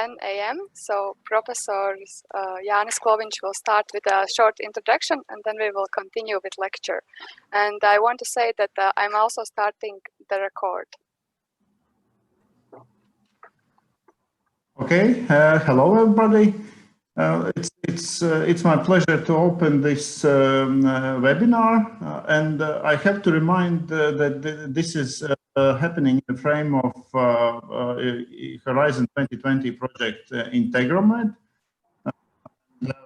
10 a.m. So Professor Jānis Kloviņš will start with a short introduction, and then we will continue with lecture. And I want to say that I'm also starting the record. Okay, hello everybody. It's my pleasure to open this webinar, and I have to remind that this is happening in the frame of Horizon 2020 project INTEGROMED.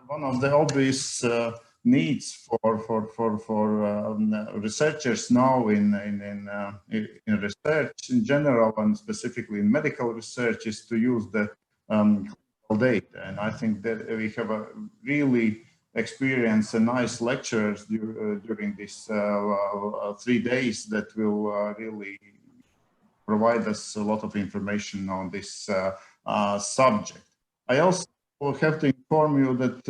One of the obvious needs for researchers now in research in general and specifically in medical research is to use the data, and I think that we have a really experienced and nice lectures during these 3 days that will really provide us a lot of information on this subject. I also have to inform you that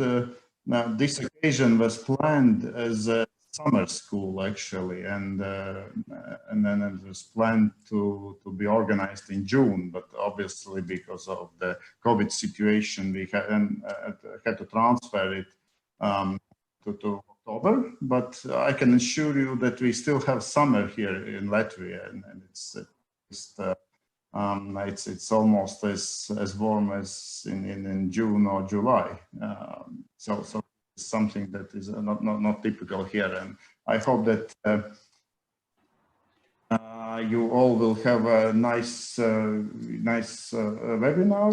this occasion was planned as a summer school actually, and then it was planned to be organized in June, but obviously because of the COVID situation we had to transfer it to October. But I can assure you that we still have summer here in Latvia, and it's almost as warm as in June or July. So it's something that is not typical here, and I hope that you all will have a nice webinar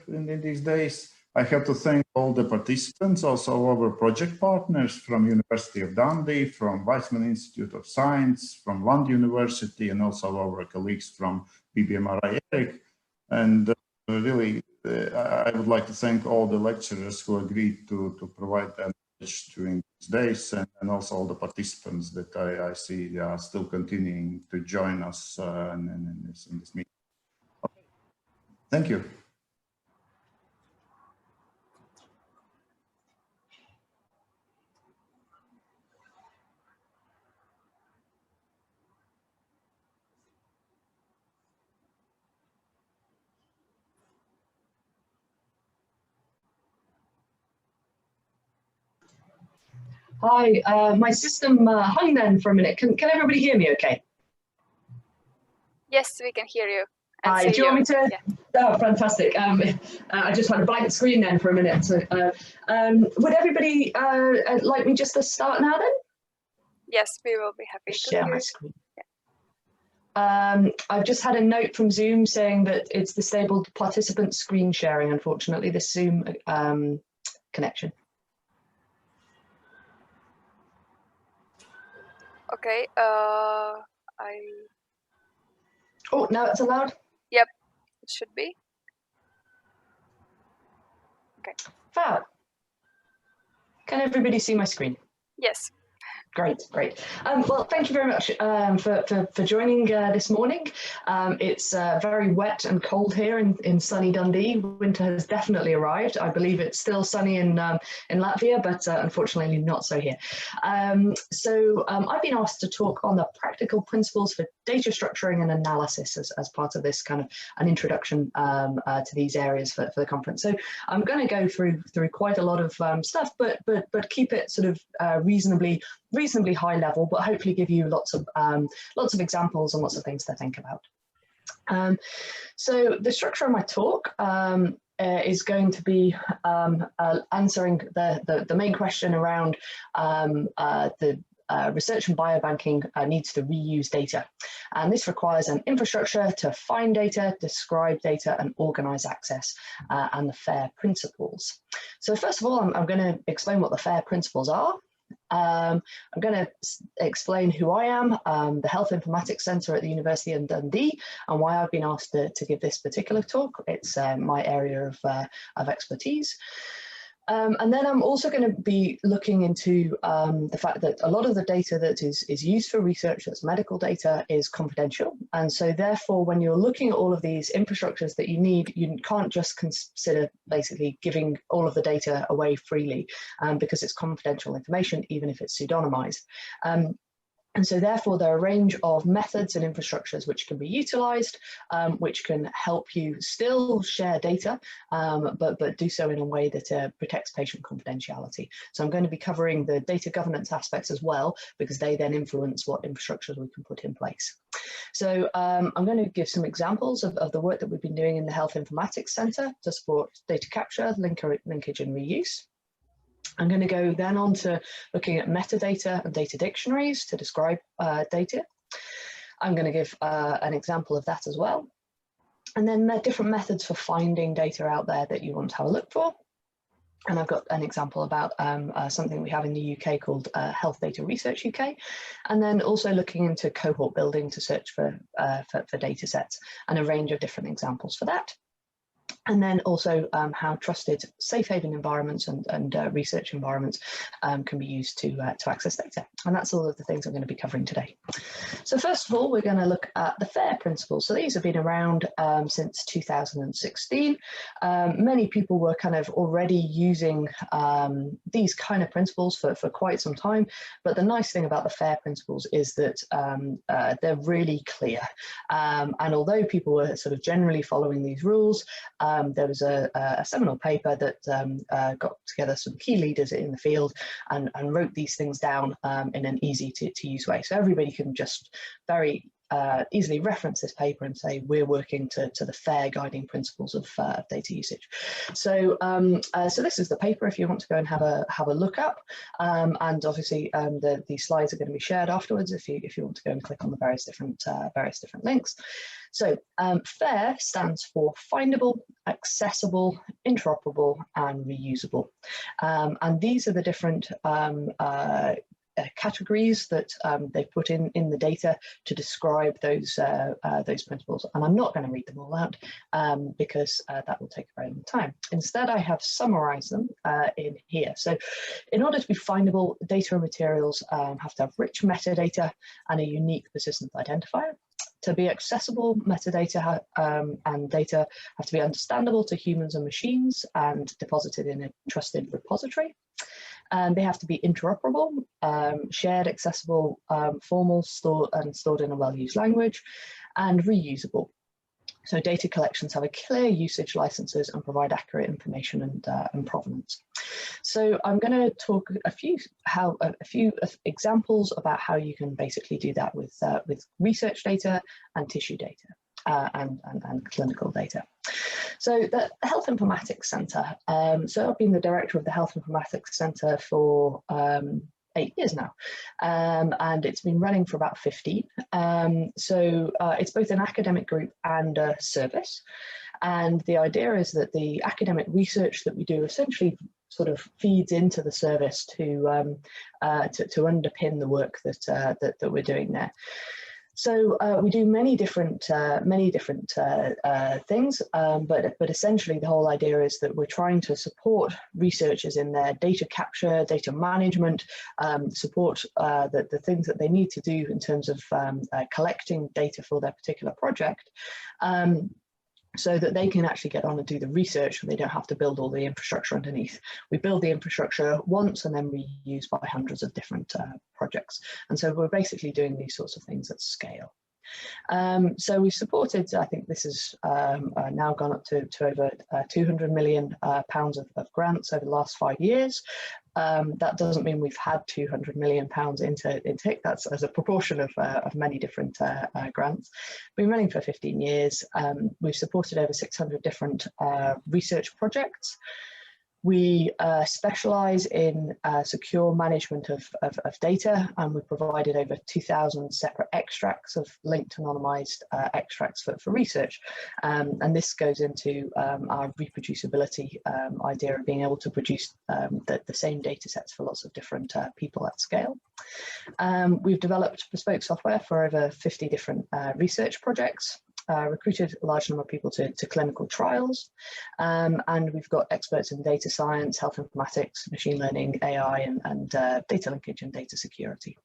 in these days. I have to thank all the participants, also our project partners from University of Dundee, from Weizmann Institute of Science, from Lund University, and also our colleagues from BBMRI ERIC. And really, I would like to thank all the lecturers who agreed to provide their knowledge during these days, and also all the participants that I see are still continuing to join us in this meeting. Okay. Thank you. Hi, my system hung then for a minute. Can everybody hear me okay? Yes, we can hear you. Hi, do you want me to? Yeah. Oh, fantastic. I just had a blank screen then for a minute. So, would everybody like me just to start now then? Yes, we will be happy to share my screen. Yeah. I've just had a note from Zoom saying that it's disabled participant screen sharing, unfortunately, this Zoom connection. Okay, Oh, now it's allowed? Yep, it should be. Okay. Fab. Can everybody see my screen? Yes. Great. Well, thank you very much for joining this morning. It's very wet and cold here in sunny Dundee. Winter has definitely arrived. I believe it's still sunny in Latvia, but unfortunately not so here. So I've been asked to talk on the practical principles for data structuring and analysis as part of this kind of an introduction to these areas for the conference. So I'm going to go through quite a lot of stuff, but keep it sort of reasonably high level, but hopefully give you lots of examples and lots of things to think about. So the structure of my talk is going to be answering the main question around the research and biobanking needs to reuse data, and this requires an infrastructure to find data, describe data, and organize access, and the FAIR principles. So first of all, I'm going to explain what the FAIR principles are. I'm going to explain who I am, the Health Informatics Centre at the University of Dundee, and why I've been asked to give this particular talk. It's my area of expertise. And then I'm also going to be looking into the fact that a lot of the data that is used for research, that's medical data, is confidential. And so therefore, when you're looking at all of these infrastructures that you need, you can't just consider basically giving all of the data away freely because it's confidential information, even if it's pseudonymized. And so therefore, there are a range of methods and infrastructures which can be utilized, which can help you still share data, but do so in a way that protects patient confidentiality. So I'm going to be covering the data governance aspects as well, because they then influence what infrastructures we can put in place. So I'm going to give some examples of the work that we've been doing in the Health Informatics Center to support data capture, linkage and reuse. I'm going to go then on to looking at metadata and data dictionaries to describe data. I'm going to give an example of that as well. And then different methods for finding data out there that you want to have a look for. And I've got an example about something we have in the UK called Health Data Research UK. And then also looking into cohort building to search for data sets, and a range of different examples for that. And then also how trusted safe haven environments and research environments can be used to access data. And that's all of the things I'm going to be covering today. So first of all, we're going to look at the FAIR principles. So these have been around since 2016. Many people were kind of already using these kind of principles for quite some time. But the nice thing about the FAIR principles is that they're really clear. And although people were sort of generally following these rules, there was a seminal paper that got together some key leaders in the field and wrote these things down in an easy to use way. So everybody can just very easily reference this paper and say we're working to the FAIR guiding principles of data usage. So so this is the paper if you want to go and have a look up, and obviously the slides are going to be shared afterwards if you want to go and click on the various different links. So FAIR stands for findable, accessible, interoperable, and reusable, and these are the different categories that they put in the data to describe those principles. And I'm not going to read them all out because that will take a very long time. Instead, I have summarized them in here. So in order to be findable, data and materials have to have rich metadata and a unique persistent identifier. To be accessible, metadata and data have to be understandable to humans and machines and deposited in a trusted repository. They have to be interoperable, shared, accessible, formal, stored in a well-used language, and reusable. So data collections have a clear usage licenses and provide accurate information and provenance. So I'm going to talk a few examples about how you can basically do that with research data and tissue data and clinical data. So the Health Informatics Center. So I've been the director of the Health Informatics Center for 8 years now, and it's been running for about 15. So it's both an academic group and a service. And the idea is that the academic research that we do essentially sort of feeds into the service to underpin the work that we're doing there. So we do many different things, but essentially the whole idea is that we're trying to support researchers in their data capture, data management, support the things that they need to do in terms of collecting data for their particular project. So that they can actually get on and do the research and they don't have to build all the infrastructure underneath. We build the infrastructure once and then reuse by hundreds of different projects. And so we're basically doing these sorts of things at scale. So we've supported, I think this has now gone up to over £200 million of grants over the last 5 years. That doesn't mean we've had £200 million into HIC. That's as a proportion of many different grants. Been running for 15 years. We've supported over 600 different research projects. We specialize in secure management of data, and we've provided over 2,000 separate extracts of linked anonymized extracts for research. And this goes into our reproducibility idea of being able to produce the same data sets for lots of different people at scale. We've developed bespoke software for over 50 different research projects. Recruited a large number of people to clinical trials, and we've got experts in data science, health informatics, machine learning, AI, and data linkage and data security.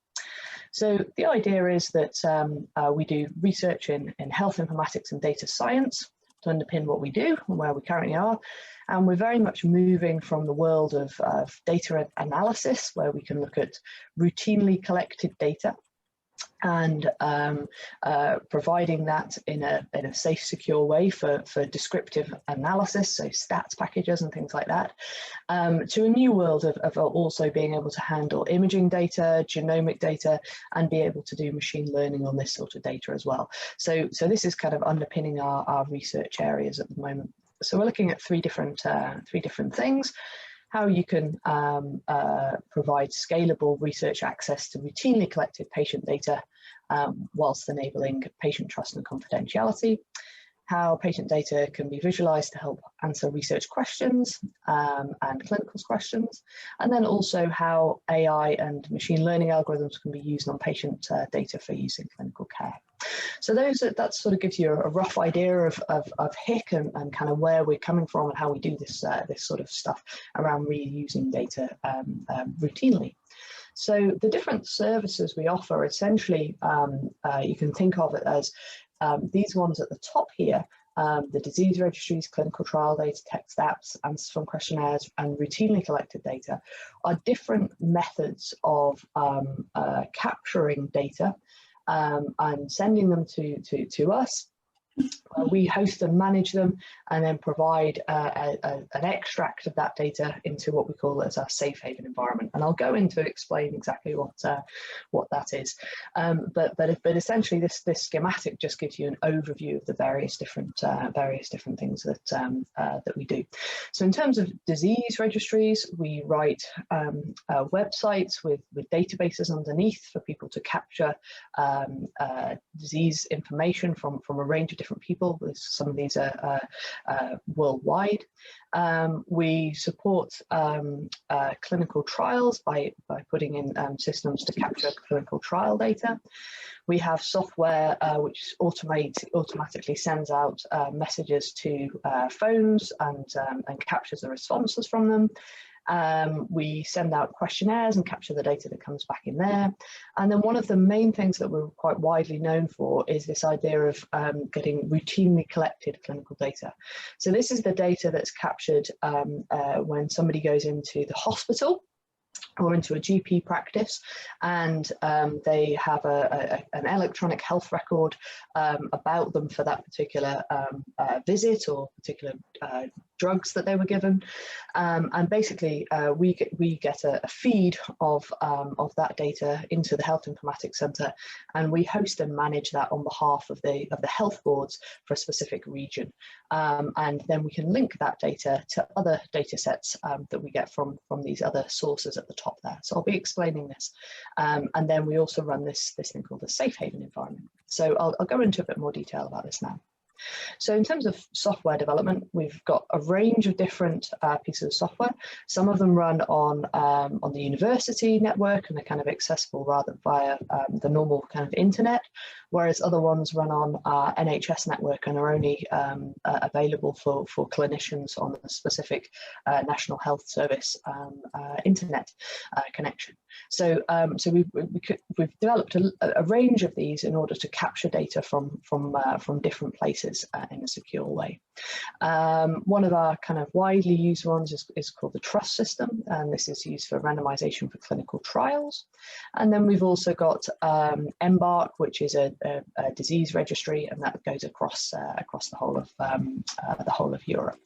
So the idea is that we do research in health informatics and data science to underpin what we do and where we currently are. And we're very much moving from the world of data analysis, where we can look at routinely collected data and providing that in a safe, secure way for descriptive analysis, so stats packages and things like that, to a new world of also being able to handle imaging data, genomic data, and be able to do machine learning on this sort of data as well. So this is kind of underpinning our research areas at the moment. So we're looking at three different things. How you can provide scalable research access to routinely collected patient data whilst enabling patient trust and confidentiality. How patient data can be visualized to help answer research questions and clinical questions. And then also how AI and machine learning algorithms can be used on patient data for use in clinical care. So that sort of gives you a rough idea of HIC and kind of where we're coming from and how we do this sort of stuff around reusing data routinely. So the different services we offer, essentially, you can think of it as these ones at the top here, the disease registries, clinical trial data, text apps, answers from questionnaires, and routinely collected data are different methods of capturing data and sending them to us. We host and manage them and then provide an extract of that data into what we call as our safe haven environment. And I'll go into explain exactly what that is. But essentially this schematic just gives you an overview of the various different things that we do. So in terms of disease registries, we write websites with databases underneath for people to capture disease information from a range of different people. Some of these are worldwide. We support clinical trials by putting in systems to capture clinical trial data. We have software which automatically sends out messages to phones and captures the responses from them. We send out questionnaires and capture the data that comes back in there. And then one of the main things that we're quite widely known for is this idea of getting routinely collected clinical data. So this is the data that's captured when somebody goes into the hospital or into a GP practice, and they have an electronic health record about them for that particular visit or particular drugs that they were given, and basically we get a feed of that data into the Health Informatics Centre, and we host and manage that on behalf of the health boards for a specific region, and then we can link that data to other data sets that we get from these other sources at the top there. So I'll be explaining this, and then we also run this thing called the safe haven environment. So I'll go into a bit more detail about this now. So in terms of software development, we've got a range of different pieces of software. Some of them run on the university network and are kind of accessible rather via the normal kind of internet, whereas other ones run on our NHS network and are only available for clinicians on a specific National Health Service internet connection. So we've developed a range of these in order to capture data from different places in a secure way. One of our kind of widely used ones is called the Trust system, and this is used for randomization for clinical trials. And then we've also got Embark, which is a disease registry, and that goes across the whole of Europe.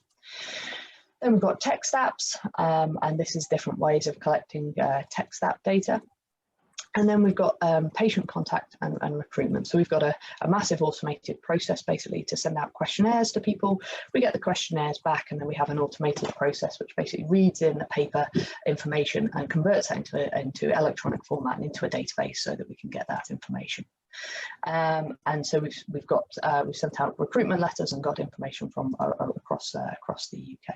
Then we've got text apps, and this is different ways of collecting text app data. And then we've got patient contact and recruitment. So we've got a massive automated process basically to send out questionnaires to people. We get the questionnaires back, and then we have an automated process which basically reads in the paper information and converts that into electronic format and into a database so that we can get that information. And so we've sent out recruitment letters and got information from across the UK.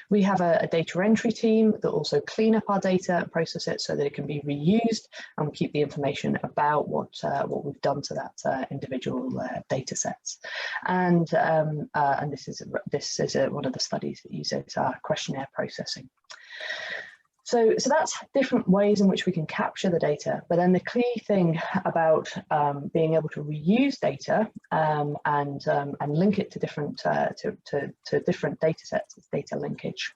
We have a data entry team that also clean up our data and process it so that it can be reused, and we keep the information about what we've done to that individual data sets. And this is one of the studies that uses questionnaire processing. So that's different ways in which we can capture the data. But then the key thing about being able to reuse data and link it to different different data sets is data linkage.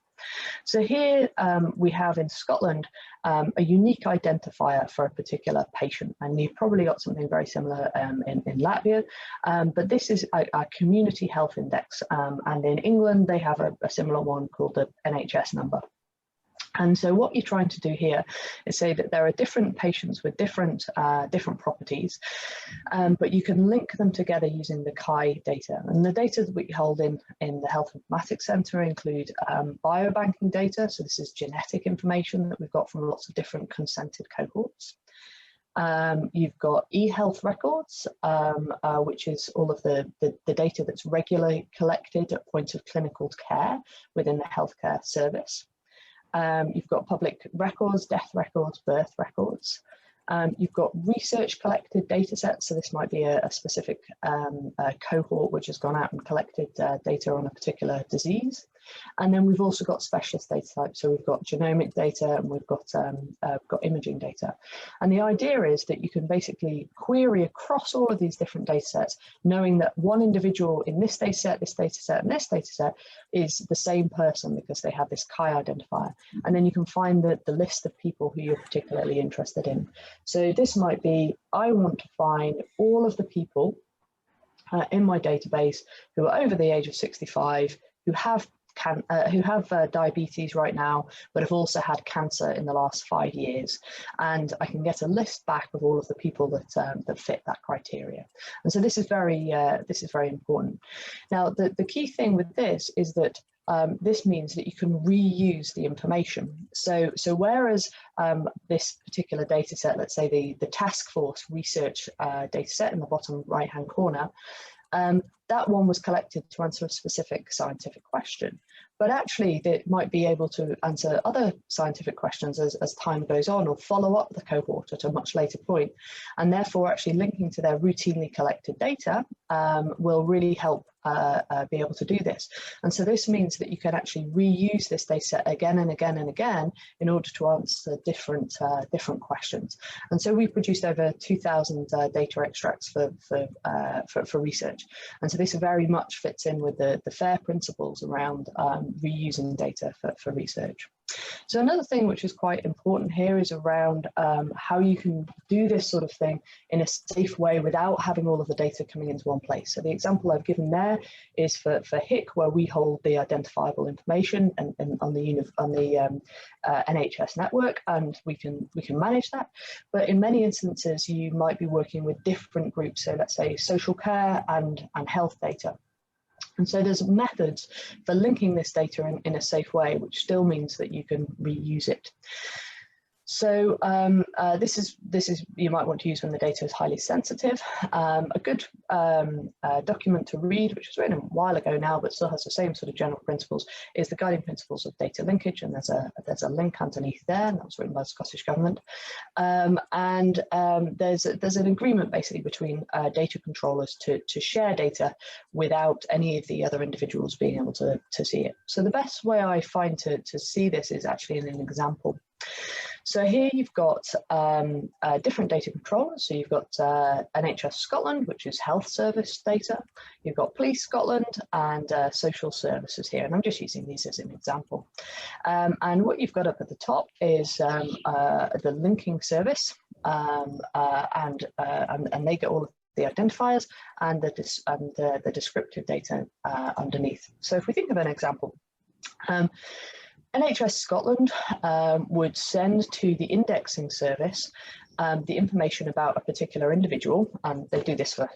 So here we have in Scotland a unique identifier for a particular patient, and you've probably got something very similar in Latvia, but this is a community health index, and in England they have a similar one called the NHS number. And so what you're trying to do here is say that there are different patients with different properties, but you can link them together using the CHI data. And the data that we hold in the Health Informatics Centre include biobanking data. So this is genetic information that we've got from lots of different consented cohorts. You've got e-health records, which is all of the data that's regularly collected at points of clinical care within the healthcare service. You've got public records, death records, birth records. You've got research collected data sets. So this might be a specific cohort which has gone out and collected data on a particular disease. And then we've also got specialist data types. So we've got genomic data and we've got imaging data. And the idea is that you can basically query across all of these different data sets, knowing that one individual in this data set, and this data set is the same person because they have this CHI identifier. And then you can find the list of people who you're particularly interested in. So this might be, I want to find all of the people in my database who are over the age of 65, who have diabetes right now, but have also had cancer in the last 5 years, and I can get a list back of all of the people that fit that criteria. And so this is very important. Now, the key thing with this is that this means that you can reuse the information. So whereas this particular data set, let's say the task force research data set in the bottom right hand corner, that one was collected to answer a specific scientific question, but actually it might be able to answer other scientific questions as time goes on, or follow up the cohort at a much later point. And therefore actually linking to their routinely collected data will really help be able to do this. And so this means that you can actually reuse this data set again and again and again in order to answer different questions. And so we've produced over 2,000 data extracts for research. And so this very much fits in with the FAIR principles around reusing data for research. So another thing which is quite important here is around how you can do this sort of thing in a safe way without having all of the data coming into one place. So the example I've given there is for HIC, where we hold the identifiable information and on the NHS network, and we can manage that. But in many instances, you might be working with different groups. So let's say social care and health data. And so there's methods for linking this data in a safe way, which still means that you can reuse it. So this is you might want to use when the data is highly sensitive. A good document to read, which was written a while ago now, but still has the same sort of general principles, is the Guiding Principles of Data Linkage, and there's a link underneath there, and that was written by the Scottish Government. There's an agreement basically between data controllers to share data without any of the other individuals being able to see it. So the best way I find to see this is actually in an example. So here you've got different data controllers. So you've got NHS Scotland, which is health service data. You've got Police Scotland and social services here. And I'm just using these as an example. And what you've got up at the top is the linking service. And they get all of the identifiers and the descriptive data underneath. So if we think of an example, NHS Scotland would send to the indexing service the information about a particular individual, and they do this for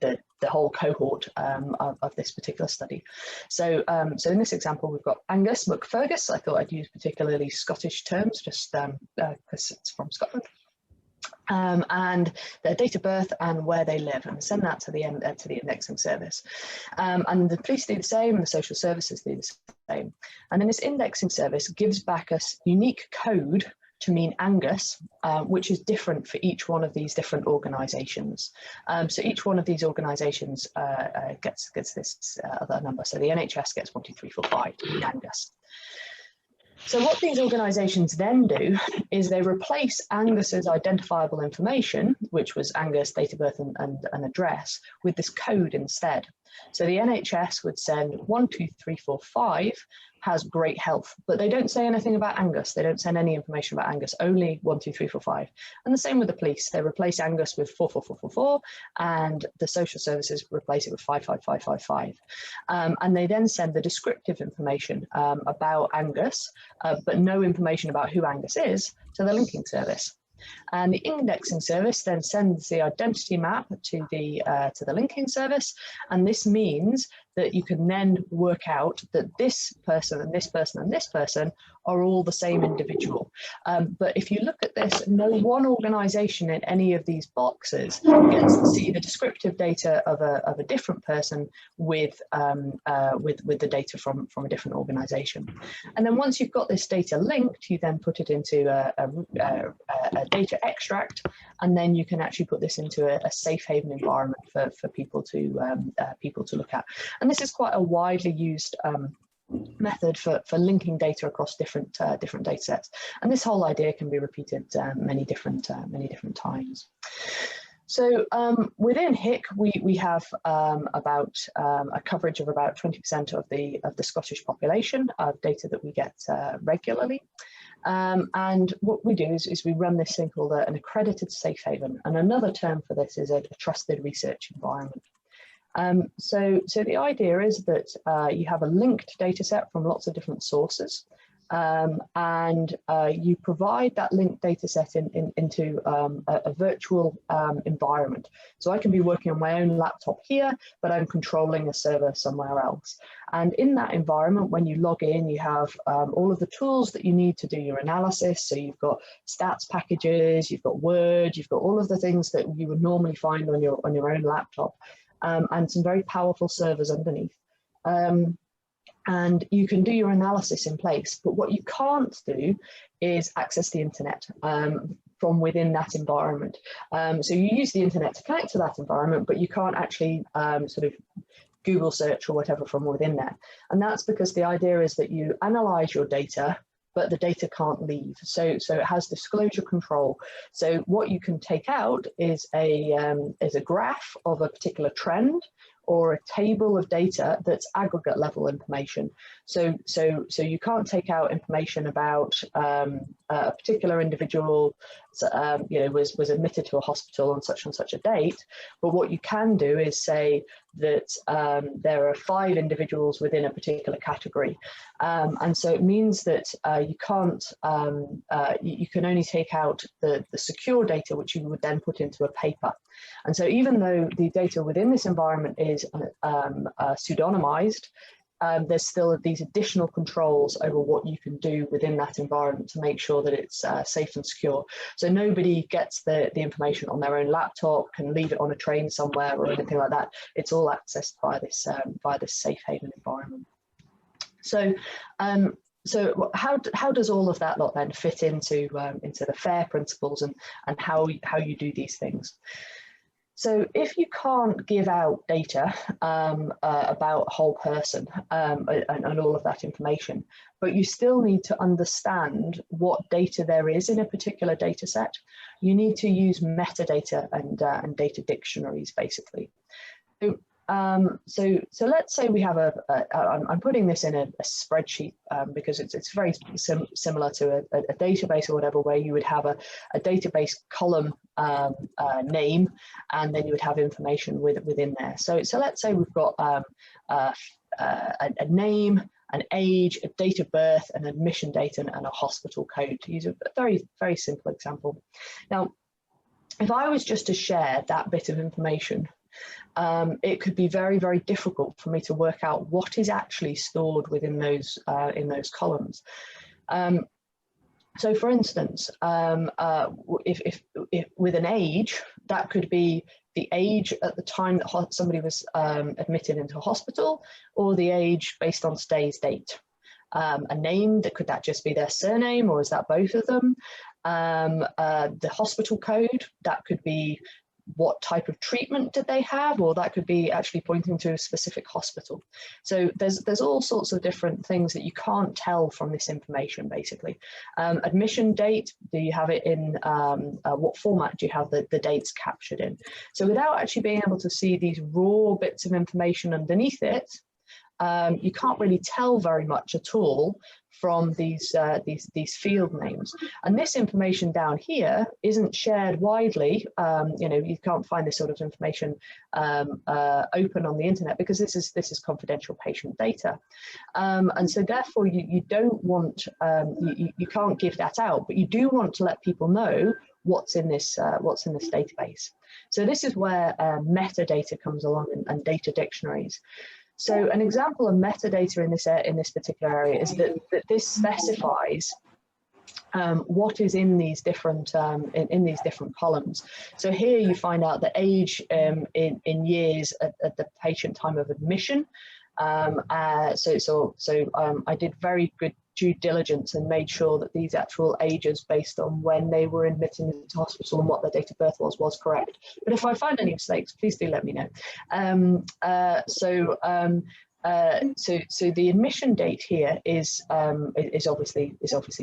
the whole cohort of this particular study. So so in this example, we've got Angus McFergus. I thought I'd use particularly Scottish terms just because it's from Scotland. And their date of birth and where they live, and send that to the indexing service. And the police do the same, and the social services do the same. And then this indexing service gives back a unique code to mean Angus, which is different for each one of these different organisations. So each one of these organisations gets this other number. So the NHS gets 1, 2, 3, 4, 5 to mean Angus. So what these organisations then do is they replace Angus's identifiable information, which was Angus' date of birth and address, with this code instead. So the NHS would send 1, 2, 3, 4, 5 has great health, but they don't say anything about Angus. They don't send any information about Angus, only 1, 2, 3, 4, 5. And the same with the police. They replace Angus with 4, 4, 4, 4, 4, and the social services replace it with 5, 5, 5, 5, 5. And they then send the descriptive information about Angus, but no information about who Angus is, to the linking service. And the indexing service then sends the identity map to the linking service, and this means that you can then work out that this person and this person and this person are all the same individual. But if you look at this, no one organization in any of these boxes gets to see the descriptive data of a different person with the data from a different organization. And then once you've got this data linked, you then put it into a data extract, and then you can actually put this into a safe haven environment for people to look at. And this is quite a widely used method for linking data across different data sets. And this whole idea can be repeated many different times. So within HIC, we have about a coverage of about 20% of the Scottish population of data that we get regularly. And what we do is we run this thing called an accredited safe haven, and another term for this is a trusted research environment. So the idea is that you have a linked data set from lots of different sources, and you provide that linked data set into a virtual environment. So I can be working on my own laptop here, but I'm controlling a server somewhere else. And in that environment, when you log in, you have all of the tools that you need to do your analysis. So you've got stats packages, you've got Word, you've got all of the things that you would normally find on your own laptop. And some very powerful servers underneath. And you can do your analysis in place, but what you can't do is access the internet from within that environment. So you use the internet to connect to that environment, but you can't actually sort of Google search or whatever from within there. And that's because the idea is that you analyze your data, but the data can't leave. So it has disclosure control. So what you can take out is a graph of a particular trend or a table of data that's aggregate level information. So you can't take out information about a particular individual, was admitted to a hospital on such and such a date. But what you can do is say that there are 5 individuals within a particular category, and so it means that you can't. You can only take out the secure data, which you would then put into a paper. And so even though the data within this environment is pseudonymized, there's still these additional controls over what you can do within that environment to make sure that it's safe and secure. So nobody gets the information on their own laptop, can leave it on a train somewhere or anything like that. It's all accessed by this safe haven environment. So how does all of that lot then fit into the FAIR principles and how you do these things? So if you can't give out data about a whole person and all of that information, but you still need to understand what data there is in a particular data set, you need to use metadata and data dictionaries, basically. So let's say we have I'm putting this in a spreadsheet because it's very similar to a database or whatever, where you would have a database column name, and then you would have information within there. So let's say we've got a name, an age, a date of birth, an admission date, and a hospital code, to use a very, very simple example. Now, if I was just to share that bit of information, it could be very, very difficult for me to work out what is actually stored within those columns. So, for instance, if with an age, that could be the age at the time that somebody was admitted into a hospital, or the age based on today's date. A name, could that just be their surname, or is that both of them? The hospital code, that could be what type of treatment did they have, or that could be actually pointing to a specific hospital. So there's all sorts of different things that you can't tell from this information, basically. Admission date, do you have it in, what format do you have the dates captured in? So without actually being able to see these raw bits of information underneath it, you can't really tell very much at all from these field names. And this information down here isn't shared widely. You know, you can't find this sort of information open on the internet, because this is confidential patient data. And so therefore you don't want, you can't give that out, but you do want to let people know what's in this database. So this is where metadata comes along, and data dictionaries. So an example of metadata in this particular area is that this specifies what is in these different columns. So here you find out the age in years at the patient time of admission. I did very good due diligence and made sure that these actual ages based on when they were admitted into hospital and what their date of birth was correct. But if I find any mistakes, please do let me know. So the admission date here is obviously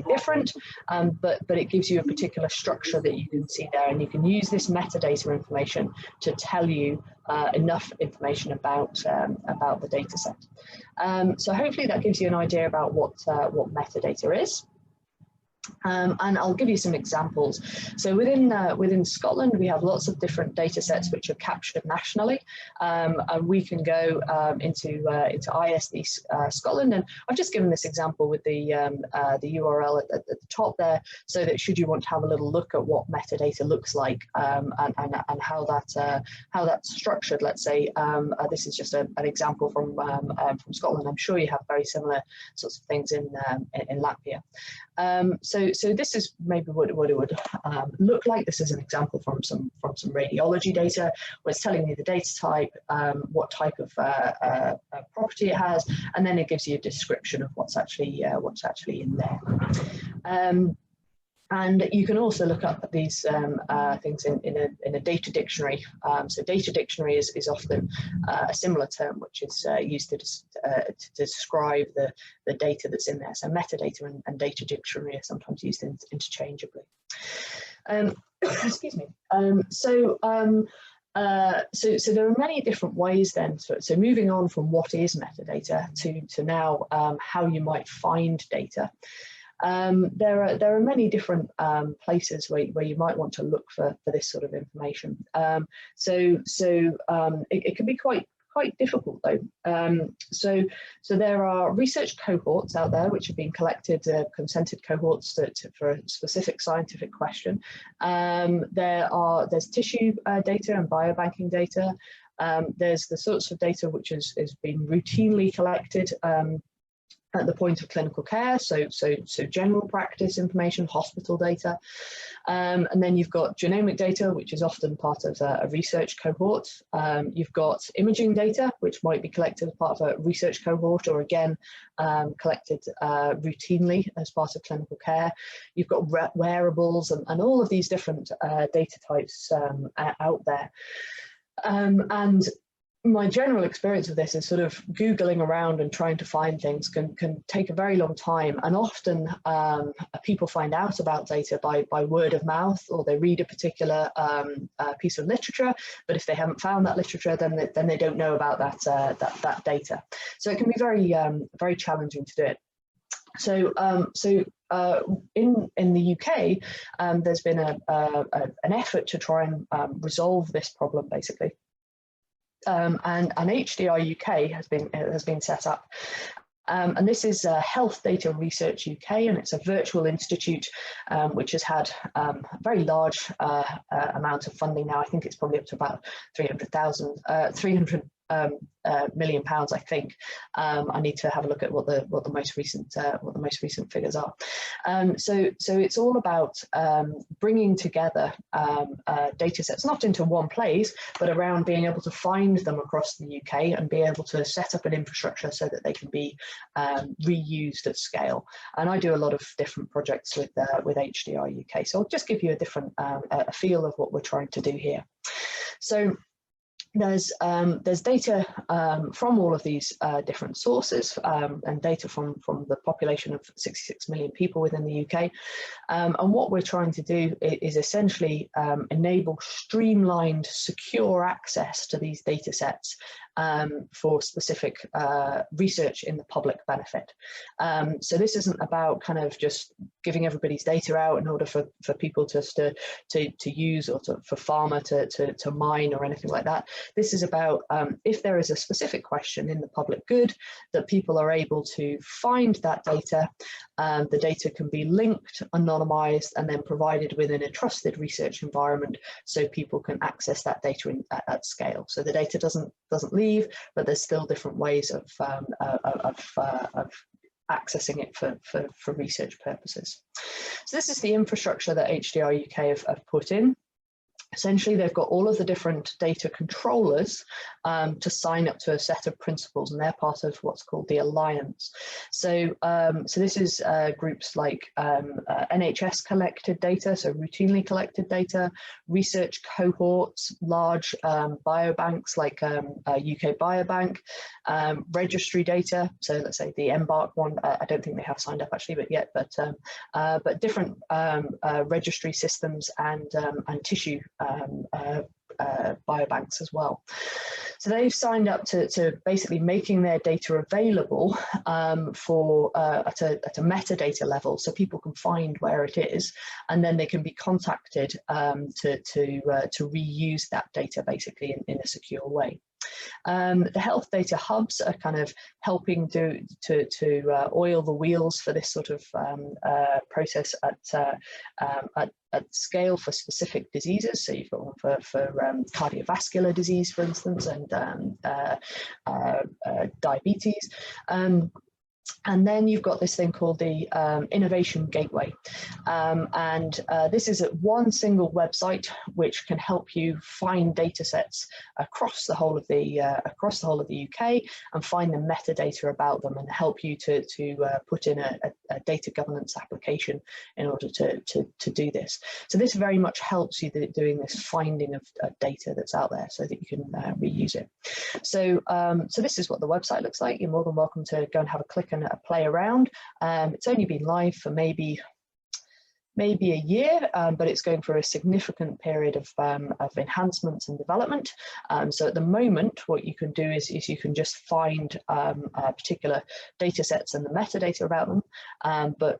different, but it gives you a particular structure that you can see there, and you can use this metadata information to tell you enough information about the data set. So hopefully that gives you an idea about what metadata is. And I'll give you some examples. So within Scotland, we have lots of different data sets which are captured nationally, and we can go into ISD Scotland. And I've just given this example with the URL at the top there, so that should you want to have a little look at what metadata looks like, and how that's structured. Let's say this is just an example from Scotland. I'm sure you have very similar sorts of things in Latvia. So this is maybe what it would look like. This is an example from some radiology data, where it's telling you the data type, what type of property it has, and then it gives you a description of what's actually in there. And you can also look up these things in a data dictionary. So data dictionary is often a similar term which is used to describe the data that's in there. So metadata and data dictionary are sometimes used interchangeably. Excuse me. So there are many different ways then. So moving on from what is metadata to now how you might find data. There are many different places where you might want to look for this sort of information. It can be quite difficult though. So there are research cohorts out there which have been collected, consented cohorts for a specific scientific question. There's tissue data and biobanking data. There's the sorts of data which has been routinely collected at the point of clinical care, so general practice information, hospital data, and then you've got genomic data, which is often part of a research cohort. You've got imaging data, which might be collected as part of a research cohort, or again collected routinely as part of clinical care. You've got wearables and all of these different data types out there, and my general experience of this is sort of Googling around and trying to find things can take a very long time. And often people find out about data by word of mouth, or they read a particular piece of literature. But if they haven't found that literature, then they don't know about that data. So it can be very challenging to do it. So in the UK, there's been an effort to try and resolve this problem, basically. And HDR UK has been set up, and this is Health Data Research UK, and it's a virtual institute which has had a very large amount of funding now. I think it's probably up to about 300 million pounds, I think. I need to have a look at what the most recent figures are. So it's all about bringing together data sets, not into one place, but around being able to find them across the UK and be able to set up an infrastructure so that they can be reused at scale. And I do a lot of different projects with HDR UK. So I'll just give you a different a feel of what we're trying to do here. So there's data from all of these different sources and data from the population of 66 million people within the UK. And what we're trying to do is essentially enable streamlined, secure access to these data sets for specific research in the public benefit. So this isn't about kind of just giving everybody's data out in order for people just to use, or for pharma to mine or anything like that. This is about if there is a specific question in the public good, that people are able to find that data. The data can be linked, anonymized, and then provided within a trusted research environment so people can access that data at scale. So the data doesn't leave, but there's still different ways of accessing it for research purposes. So this is the infrastructure that HDR UK have put in. Essentially, they've got all of the different data controllers to sign up to a set of principles, and they're part of what's called the Alliance. So, so this is groups like NHS collected data, so routinely collected data, research cohorts, large biobanks like UK Biobank, registry data. So let's say the Embark one, I don't think they have signed up actually, but different registry systems and tissue biobanks as well. So they've signed up to basically making their data available for at a metadata level, so people can find where it is, and then they can be contacted to reuse that data basically in a secure way. The health data hubs are kind of helping to oil the wheels for this sort of process at scale for specific diseases. So you've got one for cardiovascular disease, for instance, and diabetes. And then you've got this thing called the Innovation Gateway, and this is one single website which can help you find data sets across the whole of the UK and find the metadata about them, and help you to put in a data governance application in order to do this. So this very much helps you doing this finding of data that's out there, so that you can reuse it. So so this is what the website looks like. You're more than welcome to go and have a click and play around. It's only been live for maybe a year, but it's going through a significant period of enhancements and development. So at the moment, what you can do is you can just find particular data sets and the metadata about them. But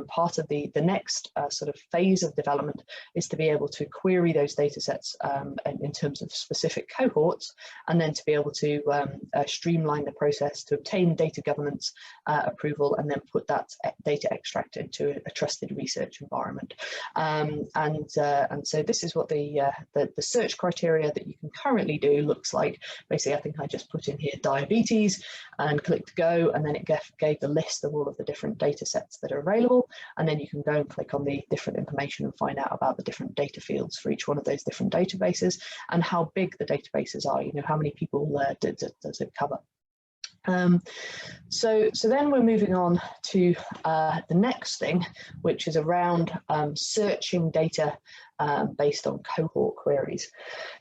part of the next sort of phase of development is to be able to query those data sets in terms of specific cohorts, and then to be able to streamline the process to obtain data governance approval, and then put that data extract into a trusted research environment. And so this is what the search criteria that you can currently do looks like. Basically, I think I just put in here diabetes and clicked go, and then it gave the list of all of the different data sets that are available, and then you can go and click on the different information and find out about the different data fields for each one of those different databases, and how big the databases are, you know, how many people does it cover. So then we're moving on to the next thing, which is around searching data based on cohort queries.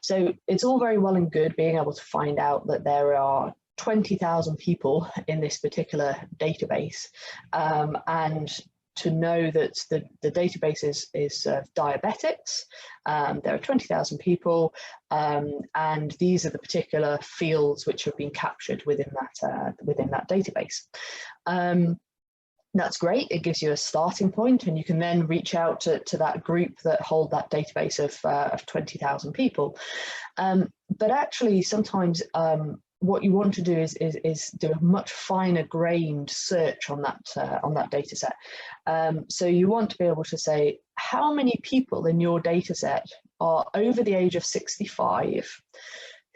So it's all very well and good being able to find out that there are 20,000 people in this particular database, and to know that the database is diabetics. There are 20,000 people, and these are the particular fields which have been captured within that database. That's great. It gives you a starting point, and you can then reach out to that group that hold that database of 20,000 people. But actually, sometimes what you want to do is do a much finer grained search on that data set. So you want to be able to say how many people in your data set are over the age of 65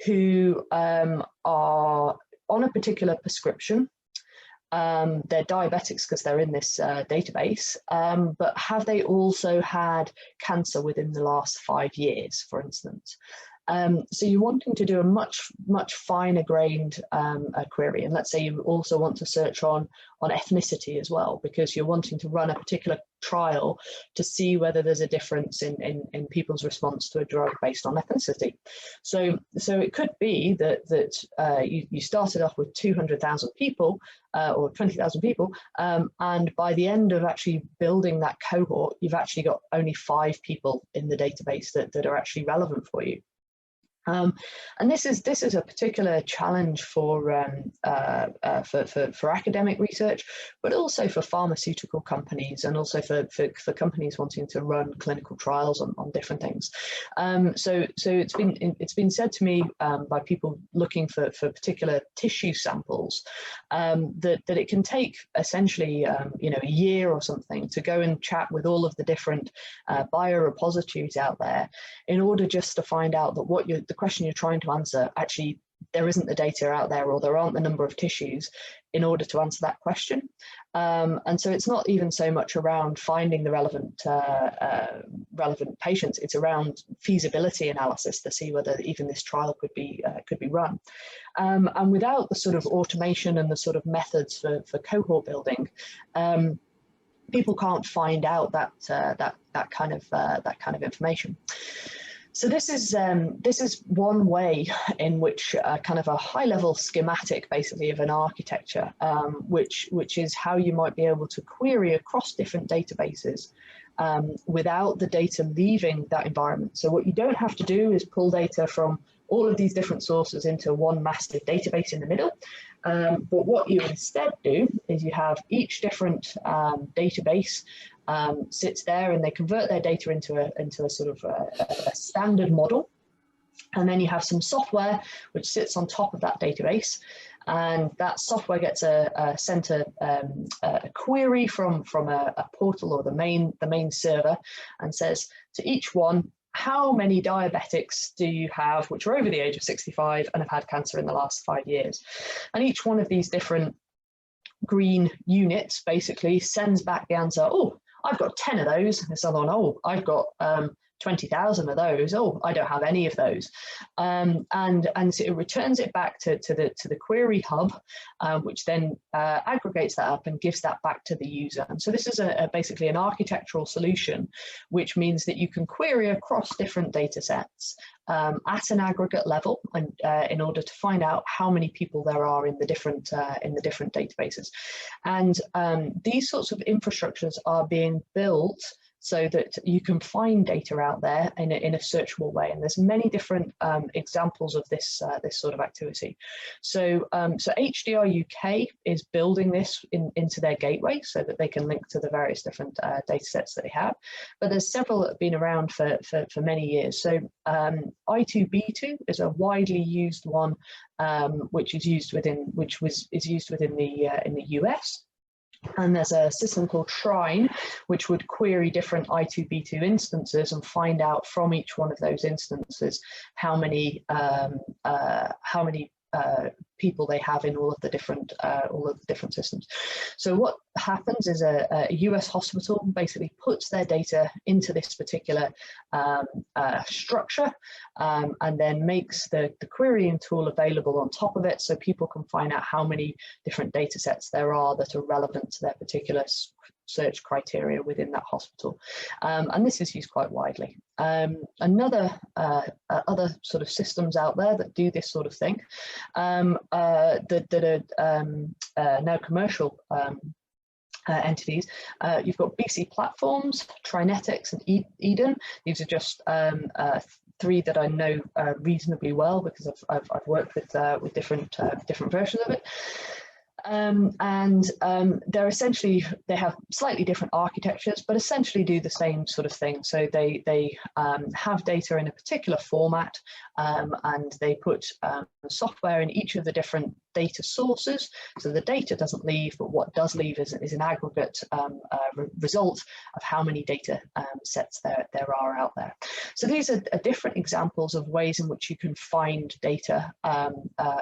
who are on a particular prescription. They're diabetics because they're in this database, but have they also had cancer within the last 5 years, for instance? So you're wanting to do a much finer grained query, and let's say you also want to search on ethnicity as well, because you're wanting to run a particular trial to see whether there's a difference in people's response to a drug based on ethnicity. So it could be that you started off with 200,000 people or 20,000 people, and by the end of actually building that cohort, you've actually got only 5 people in the database that are actually relevant for you. And this is a particular challenge for academic research, but also for pharmaceutical companies, and also for companies wanting to run clinical trials on different things. So it's been said to me by people looking for particular tissue samples that it can take essentially a year or something to go and chat with all of the different biorepositories out there in order just to find out that the question you're trying to answer, actually there isn't the data out there, or there aren't the number of tissues in order to answer that question. And so it's not even so much around finding the relevant patients, it's around feasibility analysis to see whether even this trial could be run. And without the sort of automation and the sort of methods for cohort building, people can't find out that kind of information. So this is one way in which kind of a high-level schematic, basically, of an architecture, which is how you might be able to query across different databases without the data leaving that environment. So what you don't have to do is pull data from all of these different sources into one massive database in the middle. But what you instead do is you have each different database sits there, and they convert their data into a sort of a standard model. And then you have some software which sits on top of that database, and that software gets sent a query from a portal or the main server, and says to each one, how many diabetics do you have which are over the age of 65 and have had cancer in the last 5 years? And each one of these different green units basically sends back the answer, oh, I've got 10 of those. And this other one, oh, I've got 20,000 of those. Oh, I don't have any of those. And so it returns it back to the query hub, which then aggregates that up and gives that back to the user. And so this is basically an architectural solution, which means that you can query across different data sets at an aggregate level, and in order to find out how many people there are in the different databases. And these sorts of infrastructures are being built so that you can find data out there in a searchable way. And there's many different examples of this sort of activity. So HDR UK is building this into their gateway so that they can link to the various different data sets that they have. But there's several that have been around for many years. So I2B2 is a widely used one, which is used within the US. And there's a system called Shrine, which would query different I2B2 instances and find out from each one of those instances how many people they have in all of the different systems. So what happens is a US hospital basically puts their data into this particular structure, and then makes the querying tool available on top of it, so people can find out how many different data sets there are that are relevant to their particular search criteria within that hospital. And this is used quite widely. Other sort of systems out there that do this sort of thing, that are now commercial entities. You've got BC Platforms, Trinetics, and Eden. These are just 3 that I know reasonably well, because I've worked with different versions of it. They're essentially, they have slightly different architectures, but essentially do the same sort of thing. So they have data in a particular format, and they put software in each of the different data sources. So the data doesn't leave, but what does leave is an aggregate result of how many data sets there are out there. So these are different examples of ways in which you can find data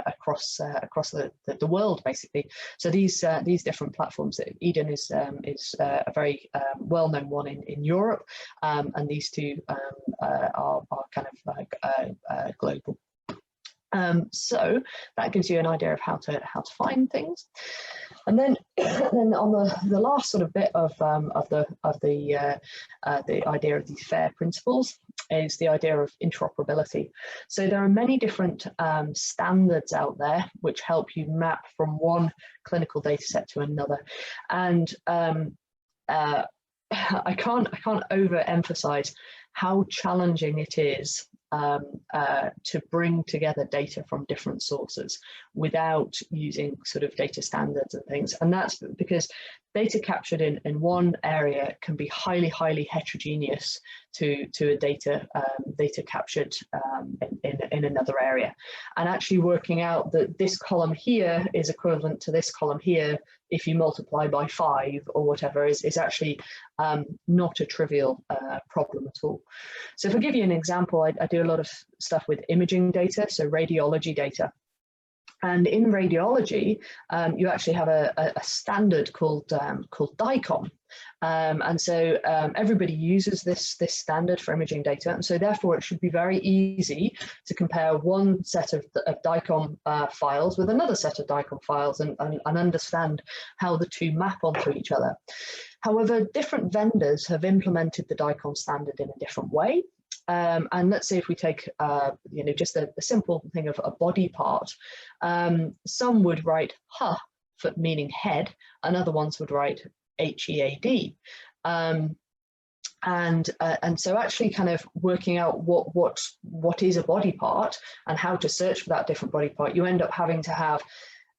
across the world, basically. So these different platforms, Eden is a very well-known one in Europe, and these two are kind of global. So that gives you an idea of how to find things, and then on the last sort of bit of the idea of these FAIR principles is the idea of interoperability. So there are many different standards out there which help you map from one clinical data set to another, and I can't overemphasize how challenging it is to bring together data from different sources without using sort of data standards and things. And that's because data captured in one area can be highly heterogeneous to a data captured in another area. And actually working out that this column here is equivalent to this column here if you multiply by 5 or whatever is actually not a trivial problem at all. So if I give you an example, I do a lot of stuff with imaging data, so radiology data. And in radiology, you actually have a standard called DICOM. And so everybody uses this standard for imaging data. And so therefore, it should be very easy to compare one set of DICOM files with another set of DICOM files and understand how the two map onto each other. However, different vendors have implemented the DICOM standard in a different way. And let's say if we take, just a simple thing of a body part, some would write HA for meaning head, and other ones would write HEAD. And so actually kind of working out what is a body part and how to search for that different body part, you end up having to have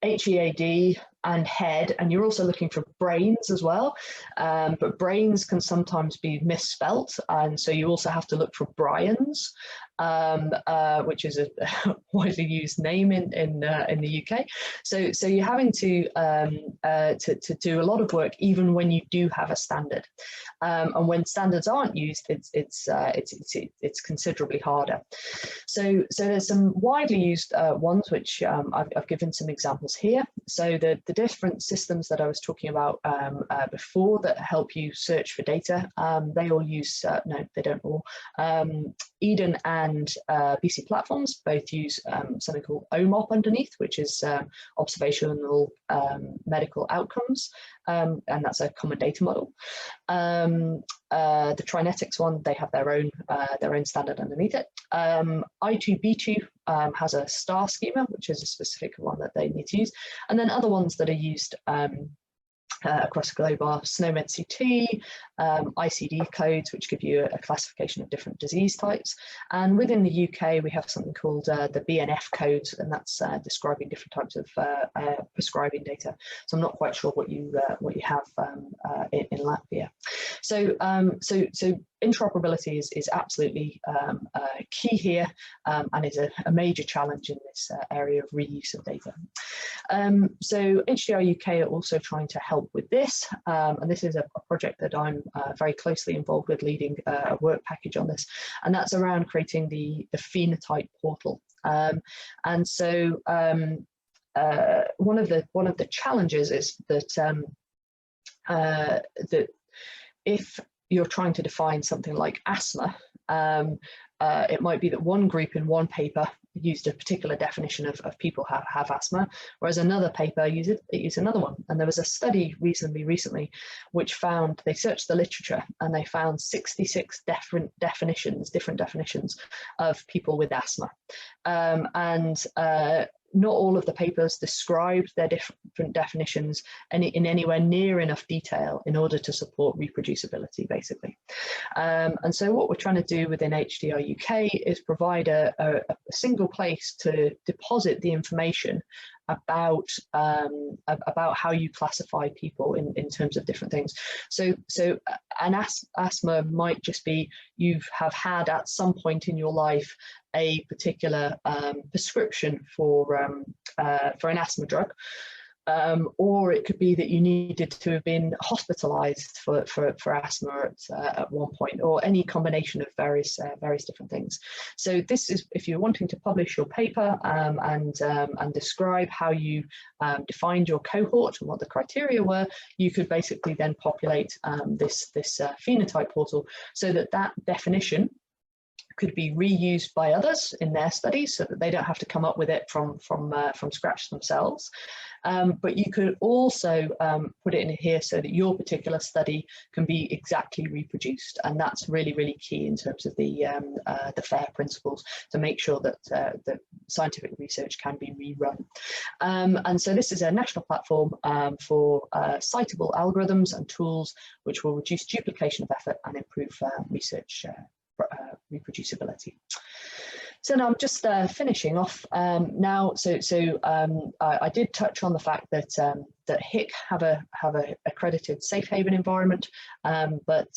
HEAD and head, and you're also looking for brains as well, but brains can sometimes be misspelt, and so you also have to look for Brian's, which is a widely used name in the UK. So you're having to do a lot of work even when you do have a standard, and when standards aren't used, it's considerably harder. So there's some widely used ones which I've given some examples here. So the different systems that I was talking about before that help you search for data, they all use, no, they don't all. Eden and BC Platforms both use something called OMOP underneath, which is observational medical outcomes, and that's a common data model. The Trinetics one, they have their own standard underneath it. I2B2 has a star schema, which is a specific one that they need to use, and then other ones that are used across the globe are SNOMED CT, ICD codes, which give you a classification of different disease types. And within the UK, we have something called the BNF codes, and that's describing different types of prescribing data. So I'm not quite sure what you have in Latvia. So interoperability is absolutely key here, and is a major challenge in this area of reuse of data. So HDR UK are also trying to help with this, and this is a project that I'm very closely involved with, leading a work package on this, and that's around creating the phenotype portal. And so one of the challenges is that that if you're trying to define something like asthma, it might be that one group in one paper used a particular definition of people have asthma, whereas another paper used another one. And there was a study reasonably recently which found, they searched the literature and they found 66 different definitions of people with asthma. Not all of the papers described their different definitions in anywhere near enough detail in order to support reproducibility, basically. And so what we're trying to do within HDR UK is provide a single place to deposit the information about how you classify people in terms of different things. So an asthma might just be you have had at some point in your life a particular prescription for an asthma drug. Or it could be that you needed to have been hospitalized for asthma at one point, or any combination of various different things. So this is, if you're wanting to publish your paper and describe how you defined your cohort and what the criteria were, you could basically then populate this phenotype portal so that definition could be reused by others in their studies, so that they don't have to come up with it from scratch themselves. But you could also put it in here so that your particular study can be exactly reproduced, and that's really, really key in terms of the FAIR principles, to make sure that that scientific research can be rerun. And so this is a national platform for citable algorithms and tools which will reduce duplication of effort and improve research reproducibility. So now I'm just finishing off now. I did touch on the fact that that HIC have a accredited safe haven environment, but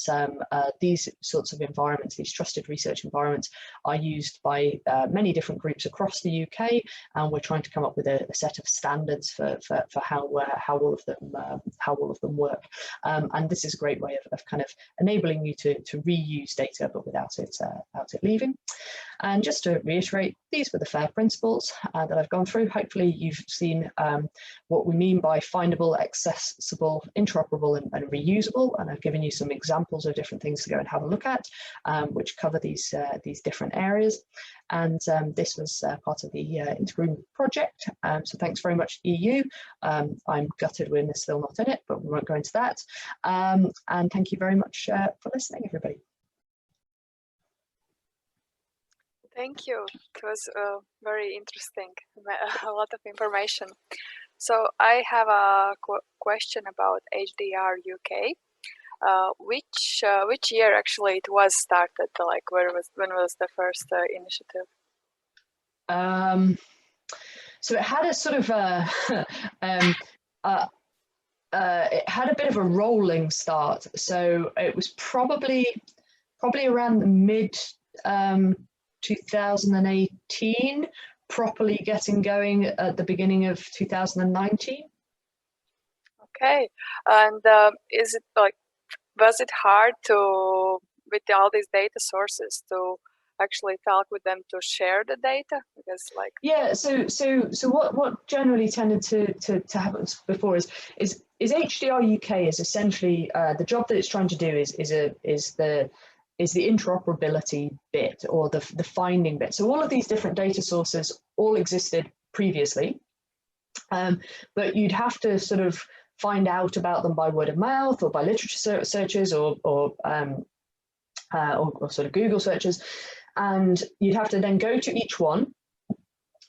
these sorts of environments, these trusted research environments, are used by many different groups across the UK, and we're trying to come up with a set of standards for how all of them work. And this is a great way of kind of enabling you to reuse data, but without it leaving. And just to reiterate, these were the FAIR principles that I've gone through. Hopefully you've seen what we mean by findable, accessible, interoperable, and reusable. And I've given you some examples of different things to go and have a look at, which cover these different areas. And this was part of the INTEGROMED project. So thanks very much, EU. I'm gutted we're still not in it, but we won't go into that. And thank you very much for listening, everybody. Thank you. It was very interesting, a lot of information. So I have a question about HDR UK. Which year actually it was started? Like when was the first initiative? So it had a sort of it had a bit of a rolling start. So it was probably around the mid 2018, properly getting going at the beginning of 2019. Okay, and is it like, was it hard to, with all these data sources, to actually talk with them to share the data? Because like, yeah, so what generally tended to happen before is HDR UK is essentially the job that it's trying to do is the interoperability bit, or the finding bit. So all of these different data sources all existed previously, but you'd have to sort of find out about them by word of mouth, or by literature searches, or sort of Google searches, and you'd have to then go to each one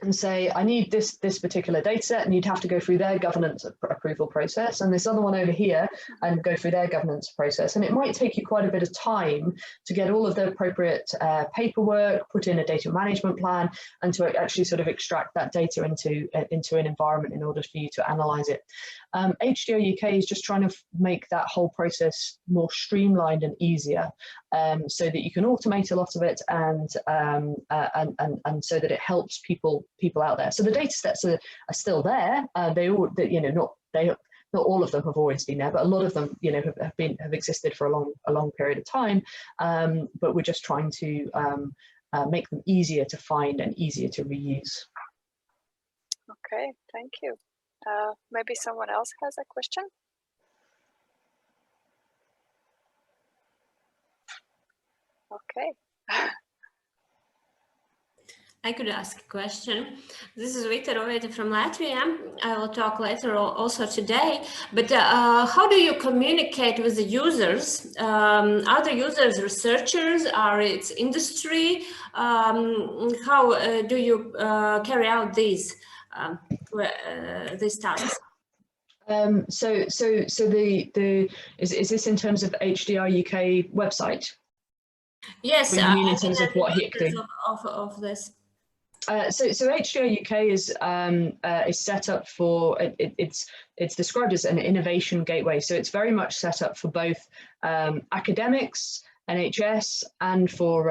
and say, I need this particular data set, and you'd have to go through their governance approval process, and this other one over here, and go through their governance process. And it might take you quite a bit of time to get all of the appropriate paperwork, put in a data management plan, and to actually sort of extract that data into an environment in order for you to analyze it. HDR UK is just trying to make that whole process more streamlined and easier, so that you can automate a lot of it, and so that it helps people out there. So the data sets are still there. Not all of them have always been there, but a lot of them, have existed for a long period of time. But we're just trying to make them easier to find and easier to reuse. Okay, thank you. Maybe someone else has a question? Okay. I could ask a question. This is Vita Roveta from Latvia. I will talk later also today. But how do you communicate with the users? Are the users researchers? Are it industry? How do you carry out these tasks? Is this in terms of HDR UK website? Yes, I mean in terms of what HIC do? Of this. So HDR UK is set up for it's described as an innovation gateway. So it's very much set up for both academics, NHS, and for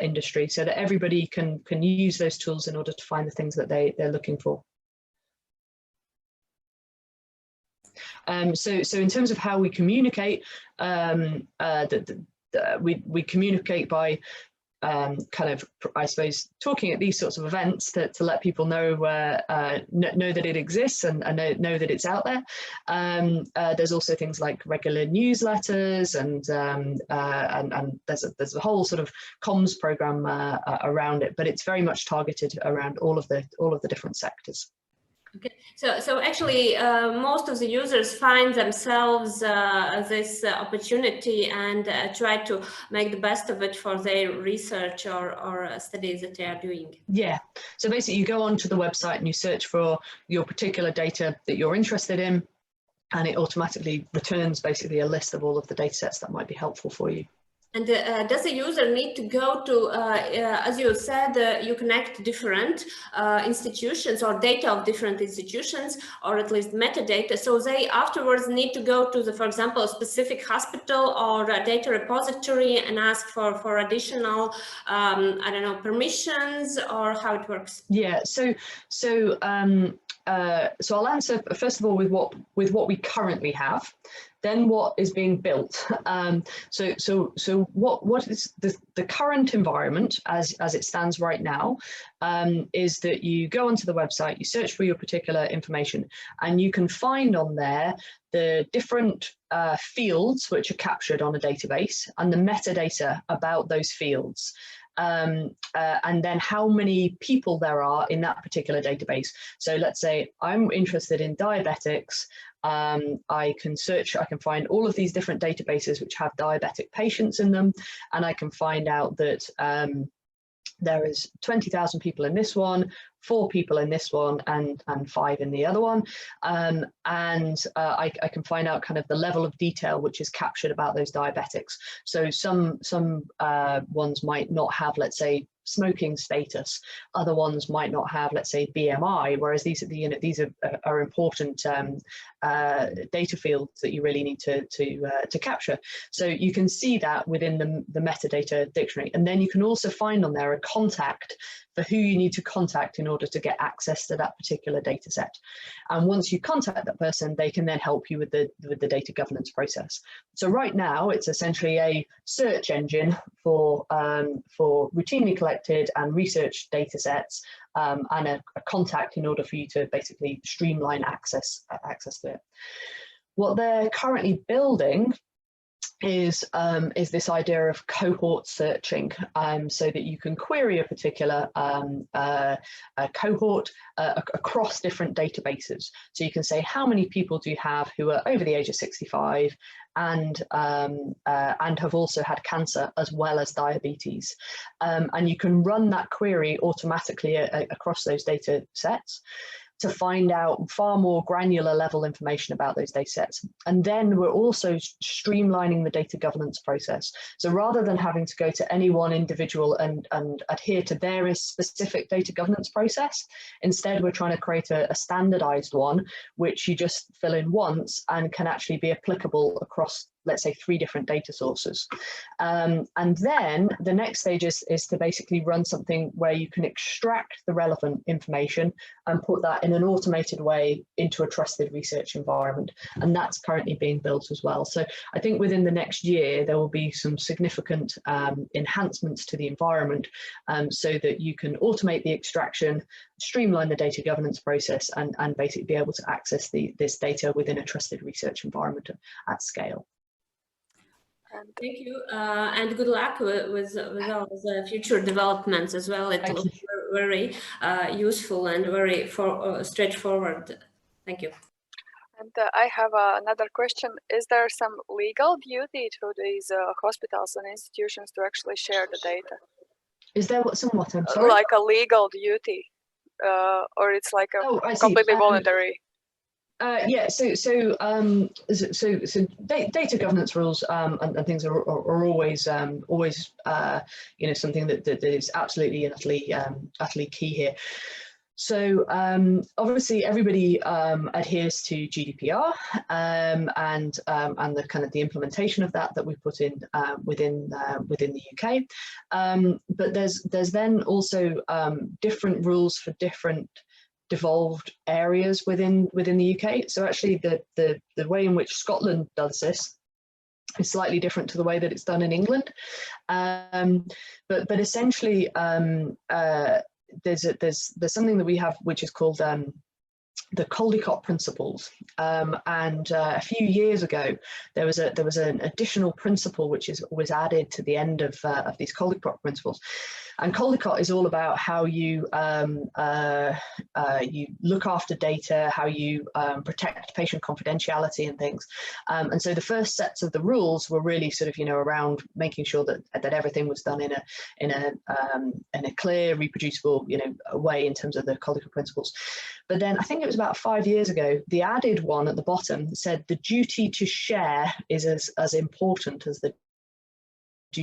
industry, so that everybody can use those tools in order to find the things that they're looking for. So in terms of how we communicate, we communicate by kind of, I suppose, talking at these sorts of events to let people know that it exists and know that it's out there. There's also things like regular newsletters, and there's a whole sort of comms program around it, but it's very much targeted around all of the different sectors. Okay, so actually most of the users find themselves this opportunity and try to make the best of it for their research or studies that they are doing. Yeah, so basically you go onto the website and you search for your particular data that you're interested in, and it automatically returns basically a list of all of the data sets that might be helpful for you. And does the user need to go to, as you said, you connect different institutions or data of different institutions, or at least metadata, so they afterwards need to go to, for example, a specific hospital or a data repository and ask for additional, I don't know, permissions, or how it works? Yeah, so I'll answer first of all with what we currently have, then what is being built. So what is the current environment as it stands right now, is that you go onto the website, you search for your particular information, and you can find on there the different fields which are captured on a database and the metadata about those fields. And then how many people there are in that particular database. So let's say I'm interested in diabetics. I can find all of these different databases which have diabetic patients in them, and I can find out that there is 20,000 people in this one, 4 people in this one, and 5 in the other one, and I can find out kind of the level of detail which is captured about those diabetics. So some ones might not have, let's say, smoking status. Other ones might not have, let's say, BMI, whereas these are important data fields that you really need to capture. So you can see that within the metadata dictionary, and then you can also find on there a contact for who you need to contact in order to get access to that particular data set. And once you contact that person, they can then help you with the data governance process. So right now, it's essentially a search engine for routinely collected and researched data sets, and a contact in order for you to basically streamline access to it. What they're currently building is this idea of cohort searching, so that you can query a particular cohort across different databases. So you can say, how many people do you have who are over the age of 65 and have also had cancer as well as diabetes, and you can run that query automatically across those data sets to find out far more granular level information about those data sets. And then we're also streamlining the data governance process. So rather than having to go to any one individual and adhere to their specific data governance process, instead we're trying to create a standardized one, which you just fill in once and can actually be applicable across, let's say, 3 different data sources. And then the next stage is to basically run something where you can extract the relevant information and put that in an automated way into a trusted research environment. And that's currently being built as well. So I think within the next year, there will be some significant enhancements to the environment, so that you can automate the extraction, streamline the data governance process, and basically be able to access this data within a trusted research environment at scale. Thank you, and good luck with all the future developments as well. It looks very useful and very straightforward. Thank you. And I have another question. Is there some legal duty to these hospitals and institutions to actually share the data? Is there somewhat, I'm sorry? Like a legal duty, or it's like a completely voluntary? Yeah, so data governance rules and things are always something that is absolutely and utterly key here. So obviously everybody adheres to GDPR and the kind of the implementation of that we put in within the UK. But there's then also different rules for different devolved areas within the UK. So actually the way in which Scotland does this is slightly different to the way that it's done in England. But essentially there's something that we have which is called the Caldecott principles, and a few years ago there was an additional principle which was added to the end of these Caldecott principles. And Caldecott is all about how you look after data, how you protect patient confidentiality and things. And so the first sets of the rules were really sort of around making sure that everything was done in a clear, reproducible way in terms of the Caldecott principles. But then I think it was about 5 years ago, the added one at the bottom said the duty to share is as important as the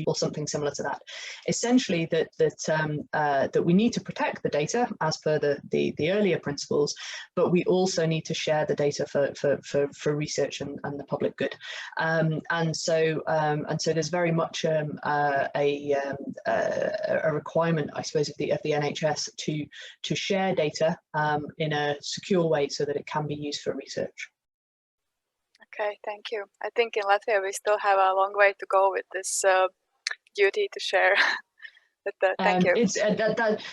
or something similar to that. Essentially that we need to protect the data as per the earlier principles, but we also need to share the data for research and the public good. And so there's very much a requirement, I suppose, of the NHS to share data in a secure way so that it can be used for research. Okay, thank you. I think in Latvia we still have a long way to go with this duty to share. But thank you. It's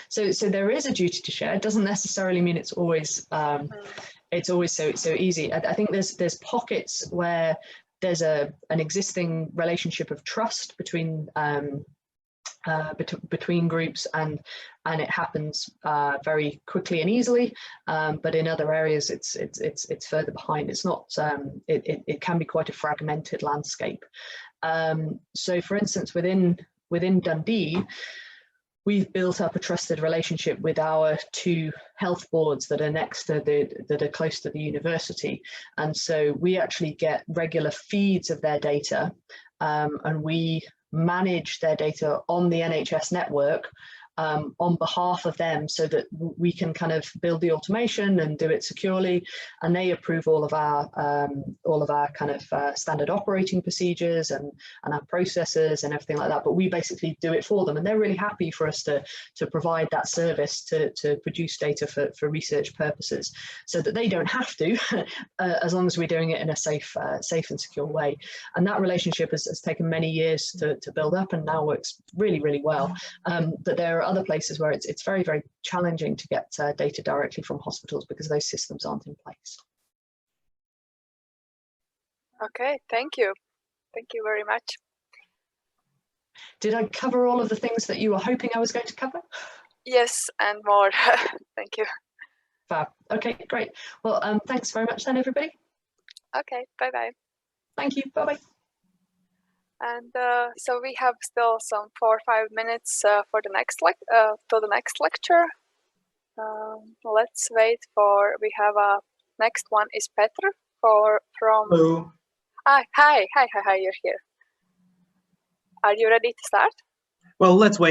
so there is a duty to share. It doesn't necessarily mean it's always so easy. I think there's pockets where there's an existing relationship of trust between groups, and it happens very quickly and easily, but in other areas it's further behind. It's not it can be quite a fragmented landscape. So for instance, within Dundee, we've built up a trusted relationship with our 2 health boards that are next to that are close to the university, and so we actually get regular feeds of their data, and we manage their data on the NHS network on behalf of them, so that we can kind of build the automation and do it securely, and they approve all of our kind of standard operating procedures and our processes and everything like that. But we basically do it for them, and they're really happy for us to provide that service to produce data for research purposes, so that they don't have to, as long as we're doing it in a safe and secure way. And that relationship has taken many years to build up, and now works really, really well. But there are other places where it's very, very challenging to get data directly from hospitals because those systems aren't in place. Okay, thank you. Thank you very much. Did I cover all of the things that you were hoping I was going to cover? Yes, and more. Thank you. Fab. Okay, great. Well, thanks very much then, everybody. Okay, bye-bye. Thank you. Bye-bye. And so we have still some 4 or 5 minutes for the next lecture. Let's wait for. We have a next one is Petr from. Hello. Hi. You're here. Are you ready to start? Well, let's wait.